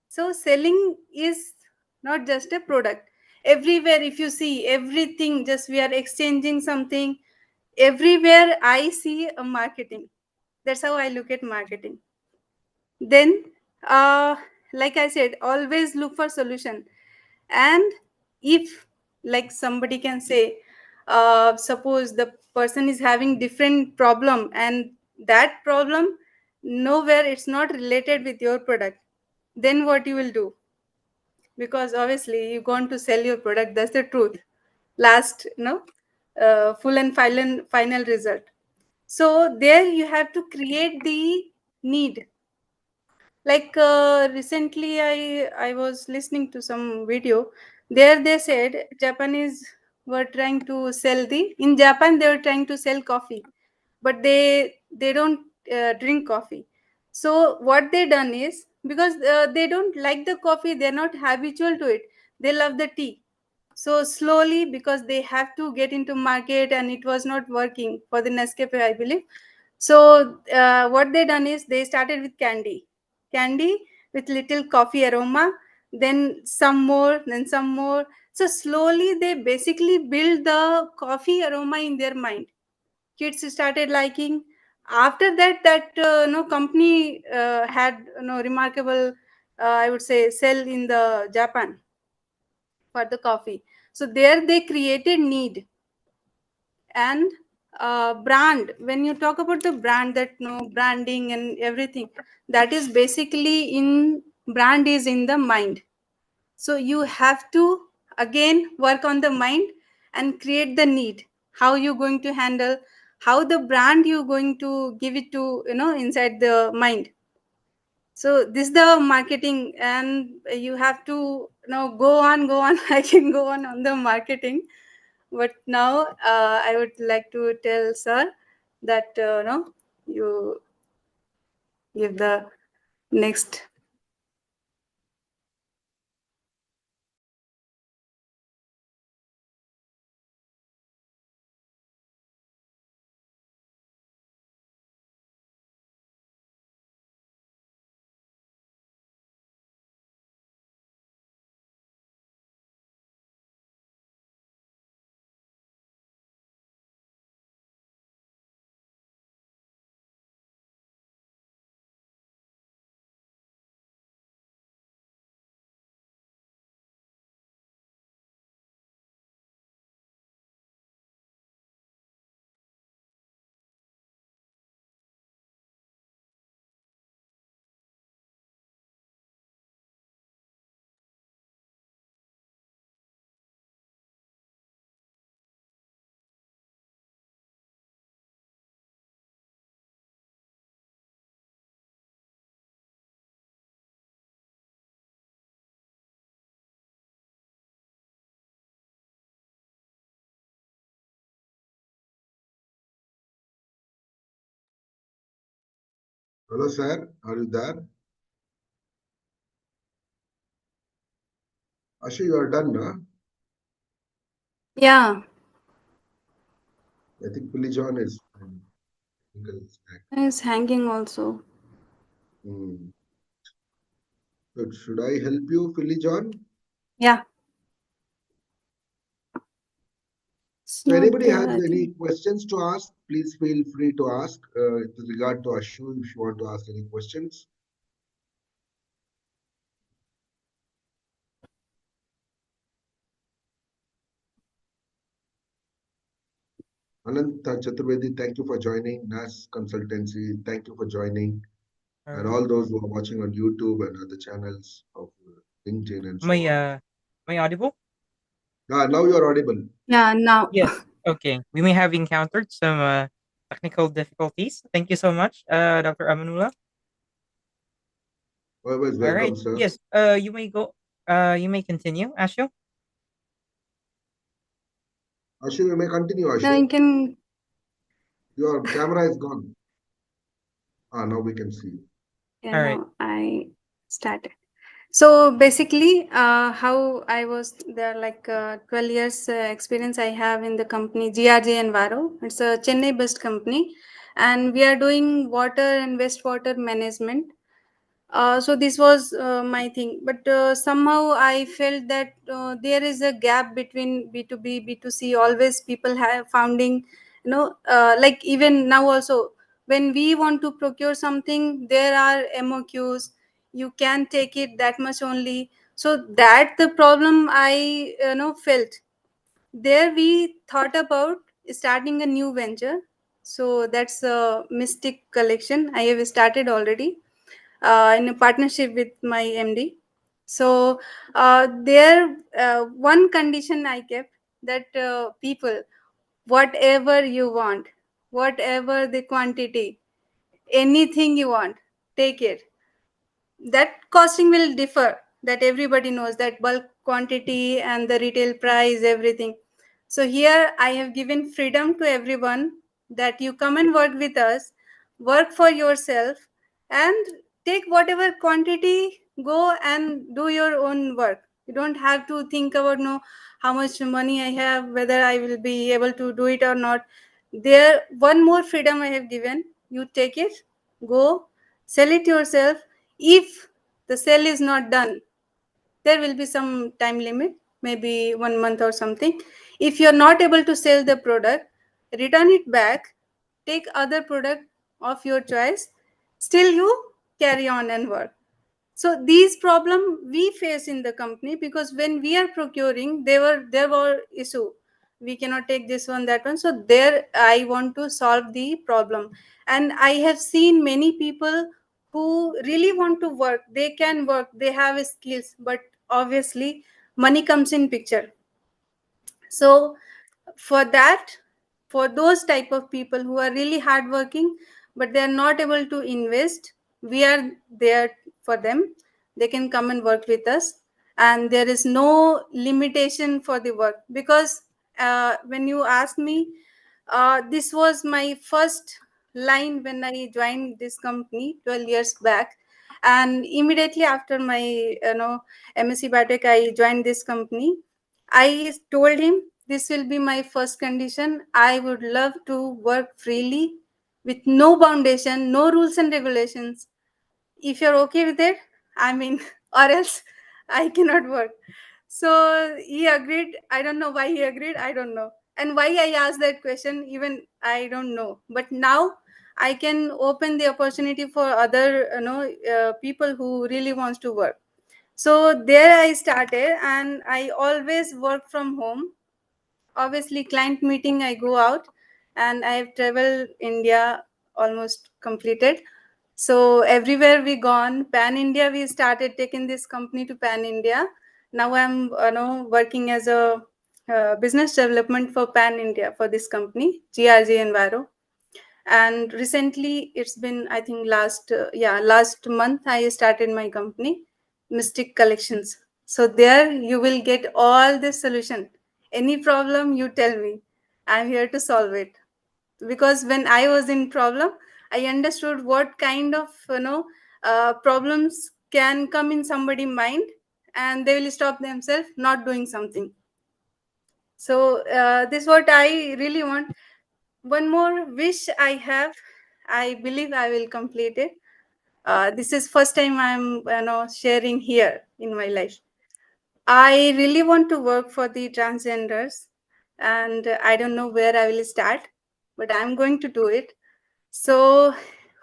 So selling is not just a product. Everywhere, if you see everything, just we are exchanging something. Everywhere I see a marketing. That's how I look at marketing. Then, like I said, always look for solution. And if, like somebody can say, suppose the person is having different problem, and that problem nowhere it's not related with your product, then what you will do? Because obviously you're going to sell your product. That's the truth. Last, full and final result. So there you have to create the need. Like recently I was listening to some video. There they said Japanese were trying to sell the in Japan they were trying to sell coffee, but they don't drink coffee. So what they done is, because they don't like the coffee, they're not habitual to it, they love the tea. So slowly, because they have to get into market and it was not working for the Nescafe, I believe. So what they done is they started with candy with little coffee aroma, then some more, then some more. So slowly they basically build the coffee aroma in their mind. Kids started liking. After that, that no company had remarkable, I would say, sell in the Japan for the coffee. So there they created need. And brand, when you talk about the brand, that no branding and everything, that is basically in brand is in the mind. So you have to again work on the mind and create the need, how you going to handle, how the brand you going to give it to, inside the mind. So this is the marketing, and you have to go on I can go on the marketing. But now I would like to tell sir that no, you give the next. Hello, sir. Are you there? Ashu, you are done, no? Yeah, I think Billy John is technical snack. is hanging also. Hmm. Good. Should I help you, Philly John? Yeah, it's So not anybody there, has I any think. questions to ask, please feel free to ask with regard to Ashu if you want to ask any questions. Anant Chaturvedi, thank you for joining. NAS Consultancy, thank you for joining. All And right. all those who are watching on YouTube and other channels of LinkedIn and Am so I on. audible? Now you are audible. Yeah, now. Yes. Okay. We may have encountered some technical difficulties. Thank you so much, Dr. Amanullah. Always All right. welcome, sir. Yes. You may go. You may continue, Ashu. Ashu, you may continue, Now you Ashu. can. Your camera is gone. Now we can see you. Yeah, All right. now I started. So basically, how I was there, like 12 years experience I have in the company GRJ Enviro. It's a Chennai-based company, and we are doing water and wastewater management. So this was my thing, but somehow I felt that there is a gap between B2B, B2C. Always people have founding, like even now also, when we want to procure something, there are MOQs. You can take it that much only. So that the problem I felt. There we thought about starting a new venture. So that's a Mystic collection. I have started already in a partnership with my MD. So there, one condition I kept, that people, whatever you want, whatever the quantity, anything you want, take it. That costing will differ, that everybody knows, that bulk quantity and the retail price, everything. So here I have given freedom to everyone, that you come and work with us, work for yourself, and take whatever quantity, go and do your own work. You don't have to think about, no, how much money I have, whether I will be able to do it or not. There, one more freedom I have given, you take it, go, sell it yourself. If the sale is not done, there will be some time limit, maybe 1 month or something. If you're not able to sell the product, return it back, take other product of your choice, still you carry on and work. So these problem we face in the company, because when we are procuring, there were issue, we cannot take this one, that one. So there I want to solve the problem. And I have seen many people who really want to work, they can work, they have skills, but obviously money comes in picture. So for that, for those type of people who are really hardworking but they are not able to invest, we are there for them. They can come and work with us, and there is no limitation for the work. Because when you ask me, this was my first line when I joined this company 12 years back. And immediately after my MSc Biotech, I joined this company. I told him, this will be my first condition. I would love to work freely with no foundation, no rules and regulations. If you're okay with it, I mean, or else I cannot work. So he agreed. I don't know why he agreed. I don't know. And why I asked that question, even I don't know. But now I can open the opportunity for other, people who really wants to work. So there I started, and I always work from home. Obviously client meeting I go out, and I have traveled India, almost completed. So everywhere we gone pan India, we started taking this company to pan India. Now I'm working as a business development for pan India for this company, GRG Enviro. And recently it's been, I think, last month I started my company, Mystic Collections. So there you will get all the solution. Any problem you tell me, I'm here to solve it. Because when I was in problem, I understood what kind of problems can come in somebody mind, and they will stop themselves not doing something. So this is what I really want. One more wish I have, I believe I will complete it. This is first time I'm sharing here in my life. I really want to work for the transgenders, and I don't know where I will start, but I'm going to do it. So,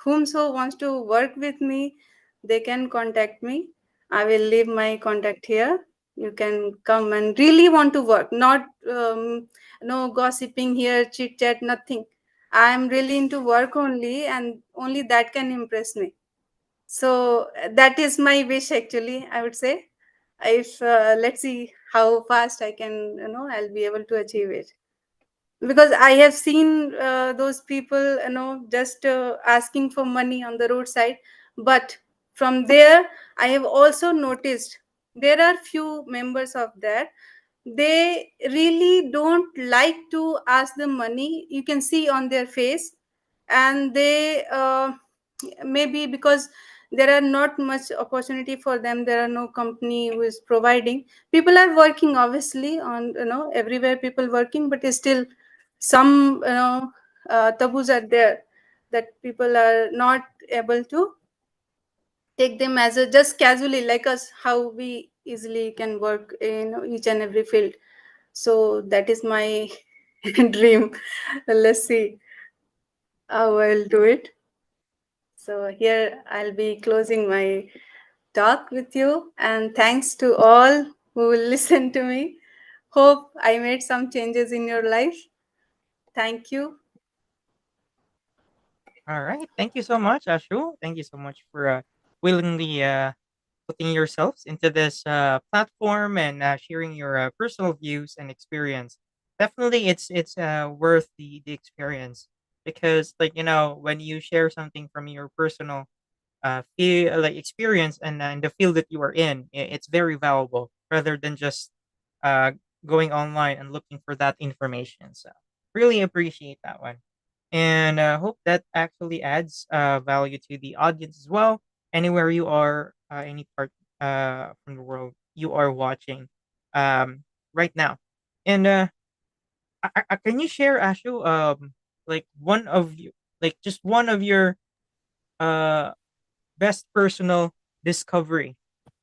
whomso wants to work with me, they can contact me. I will leave my contact here. You can come and really want to work, not no gossiping here, chit chat, nothing. I'm really into work only, and only that can impress me. So that is my wish, actually, I would say. If let's see how fast I can, I'll be able to achieve it. Because I have seen those people, just asking for money on the roadside. But from there, I have also noticed there are few members of that, they really don't like to ask the money, you can see on their face. And they maybe because there are not much opportunity for them, there are no company who is providing. People are working, obviously, on everywhere people working, but still some taboos are there, that people are not able to take them as a just casually, like us, how we easily can work in each and every field. So that is my dream. Let's see how I'll do it. So here I'll be closing my talk with you, and thanks to all who will listen to me. Hope I made some changes in your life. Thank you. All right. Thank you so much, Ashu. Thank you so much for willingly putting yourselves into this platform and sharing your personal views and experience. Definitely, it's worth the experience because, like, when you share something from your personal feel like experience and in the field that you are in, it's very valuable rather than just uh, going online and looking for that information. So really appreciate that one, and hope that actually adds value to the audience as well. Anywhere you are, any part from the world you are watching right now, and can you share, Ashu, like one of you, like just one of your uh best personal discovery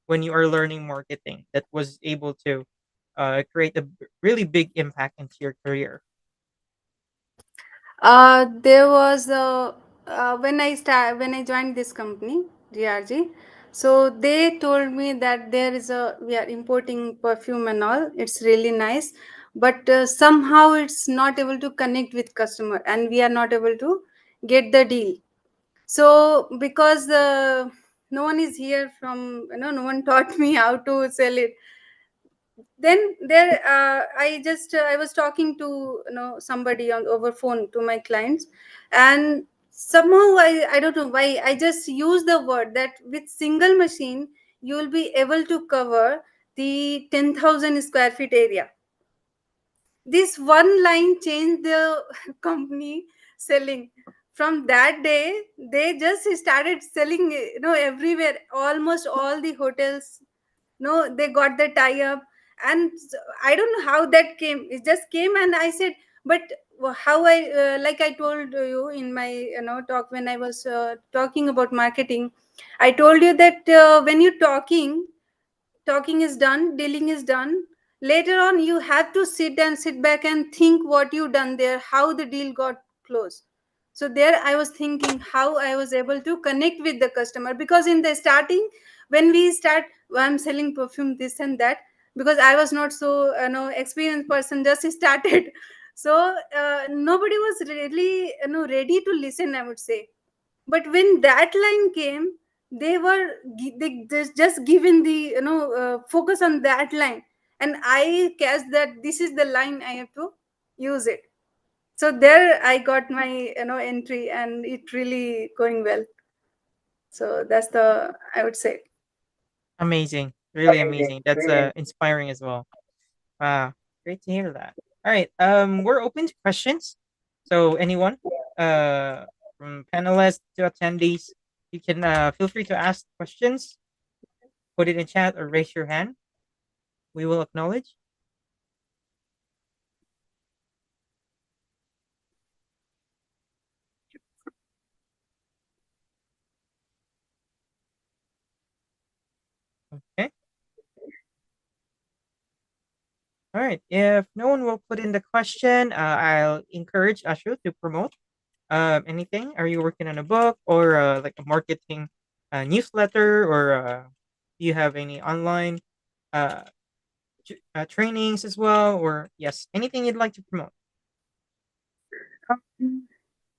when you are learning marketing that was able to create a really big impact into your career? There was when I joined this company, GRG. So they told me that there is a we are importing perfume and all. It's really nice, but somehow it's not able to connect with customer, and we are not able to get the deal. So because no one is here from, no one taught me how to sell it. Then there I was talking to, somebody on over phone to my clients, and somehow I don't know why I just use the word that with single machine you will be able to cover the 10,000 square feet area. This one line changed the company selling. From that day they just started selling, everywhere. Almost all the hotels, no, they got the tie up. And I don't know how that came. It just came, and I said, but how I like I told you in my, talk, when I was talking about marketing, I told you that when you talking is done, dealing is done, later on you have to sit back and think what you done there, how the deal got closed. So there I was thinking how I was able to connect with the customer, because in the starting, when we start, "Well, I'm selling perfume, this and that," because I was not so, experienced person, just started. So nobody was really, ready to listen, I would say. But when that line came, they were they just given the, focus on that line, and I guess that this is the line I have to use it. So there I got my, entry, and it really going well. So that's the, I would say. Amazing. Really amazing. That's inspiring as well. Wow. Great to hear that. All right. We're open to questions. So anyone, uh, from panelists to attendees, you can feel free to ask questions, put it in chat, or raise your hand. We will acknowledge. Okay. All right. If no one will put in the question, I'll encourage Ashu to promote anything. Are you working on a book or like a marketing newsletter, or do you have any online uh, trainings as well? Or yes, anything you'd like to promote?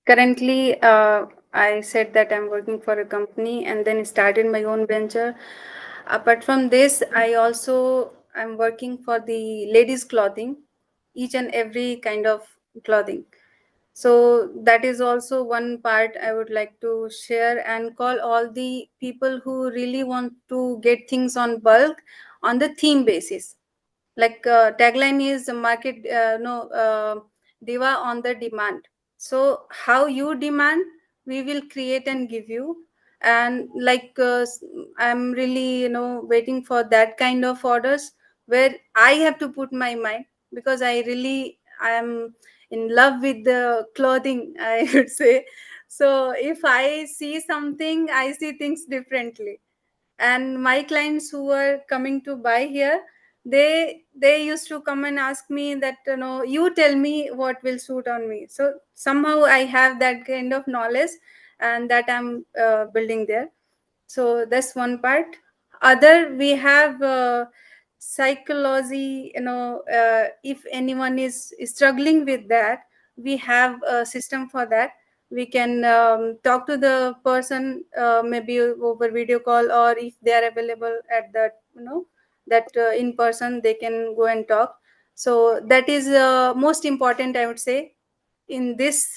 Currently, I said that I'm working for a company and then started my own venture. Apart from this, I'm working for the ladies' clothing, each and every kind of clothing. So that is also one part I would like to share and call all the people who really want to get things on bulk on the theme basis. Like tagline is market, no diva on the demand. So how you demand, we will create and give you. And like I'm really, waiting for that kind of orders where I have to put my mind, because I am in love with the clothing, I would say. So if I see something, I see things differently. And my clients who were coming to buy here, they used to come and ask me that, you tell me what will suit on me. So somehow I have that kind of knowledge, and that I'm building there. So that's one part. Other, we have psychology, if anyone is struggling with that, we have a system for that. We can talk to the person, maybe over video call, or if they are available at that, that in person, they can go and talk. So that is most important, I would say, in this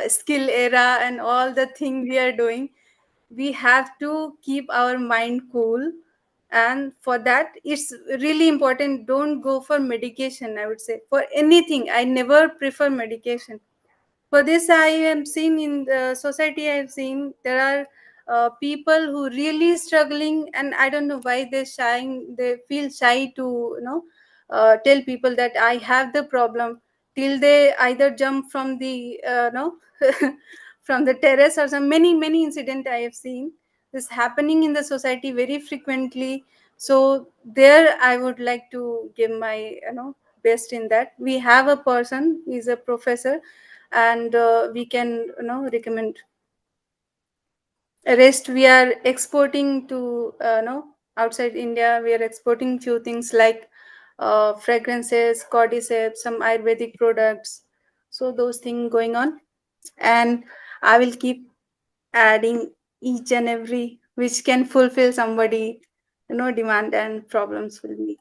skill era and all the thing we are doing. We have to keep our mind cool, and for that it's really important, don't go for medication. I would say for anything, I never prefer medication. For this, I am seeing in the society, I have seen there are people who really struggling, and I don't know why they feel shy to, tell people that I have the problem, till they either jump from the, no from the terrace, or some many incident I have seen this happening in the society very frequently. So there I would like to give my, best in that. We have a person, he's a professor, and we can, recommend. Rest we are exporting to no outside India. We are exporting few things like fragrances, cordyceps, some Ayurvedic products. So those things going on, and I will keep adding each and every which can fulfill somebody demand and problems will meet.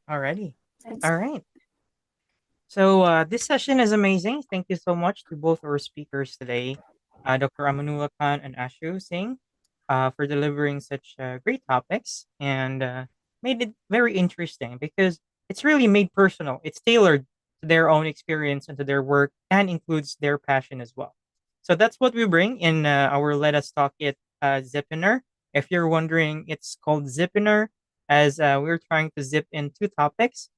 Alrighty. Thanks. All right. So this session is amazing. Thank you so much to both our speakers today, Dr. Amanullah Khan and Ashu Singh, for delivering such great topics and made it very interesting because it's really made personal. It's tailored to their own experience and to their work and includes their passion as well. So that's what we bring in our Let Us Talk It Zipinar. If you're wondering, it's called Zipinar as we're trying to zip in two topics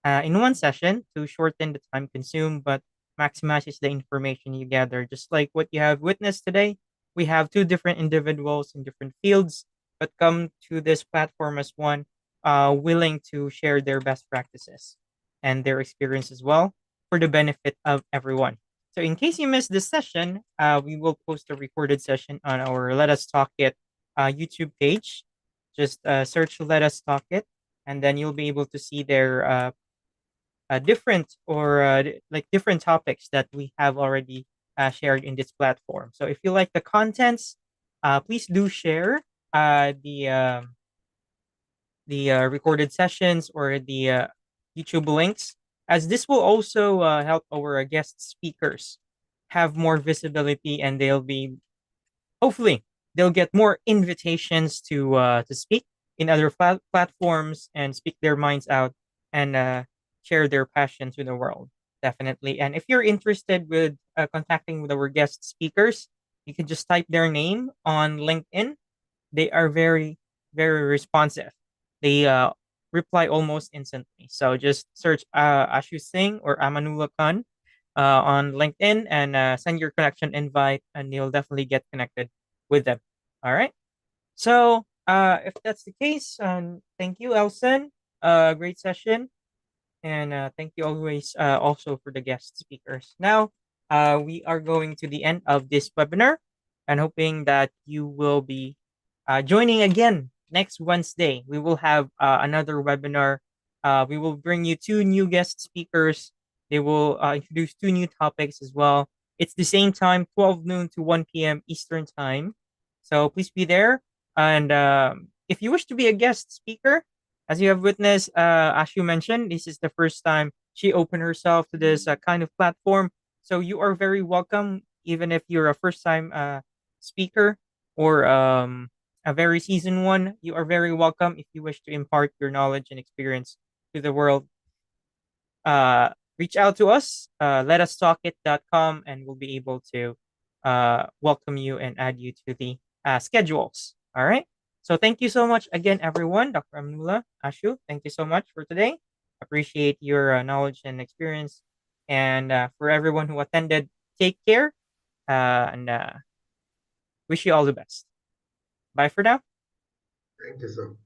in one session to shorten the time consumed, but maximizes the information you gather. Just like what you have witnessed today, we have two different individuals in different fields, but come to this platform as one, willing to share their best practices and their experience as well for the benefit of everyone. So, in case you missed this session, we will post a recorded session on our Let Us Talk It YouTube page. Just search Let Us Talk It, and then you'll be able to see their different or like different topics that we have already shared in this platform. So if you like the contents, please do share the recorded sessions or the YouTube links, as this will also help our guest speakers have more visibility, and they'll be hopefully they'll get more invitations to speak in other platforms and speak their minds out and share their passion to the world, definitely. And if you're interested with contacting with our guest speakers, you can just type their name on LinkedIn. They are very very responsive. They reply almost instantly. So just search Ashu Singh or Amanullah Khan on LinkedIn and send your connection invite, and you'll definitely get connected with them. All right. So if that's the case, thank you, Elson. Great session. And thank you always also for the guest speakers. Now, we are going to the end of this webinar and hoping that you will be joining again next Wednesday. We will have another webinar. We will bring you two new guest speakers. They will introduce two new topics as well. It's the same time, 12 noon to 1 p.m. Eastern time. So please be there. And if you wish to be a guest speaker, as you have witnessed, as you mentioned, this is the first time she opened herself to this kind of platform. So you are very welcome, even if you're a first time speaker or a very seasoned one. You are very welcome if you wish to impart your knowledge and experience to the world. Reach out to us, letustalkit.com, and we'll be able to welcome you and add you to the schedules. All right. So thank you so much again, everyone. Dr. Amnullah, Ashu, thank you so much for today. Appreciate your knowledge and experience. And for everyone who attended, take care and wish you all the best. Bye for now. Thank you, sir.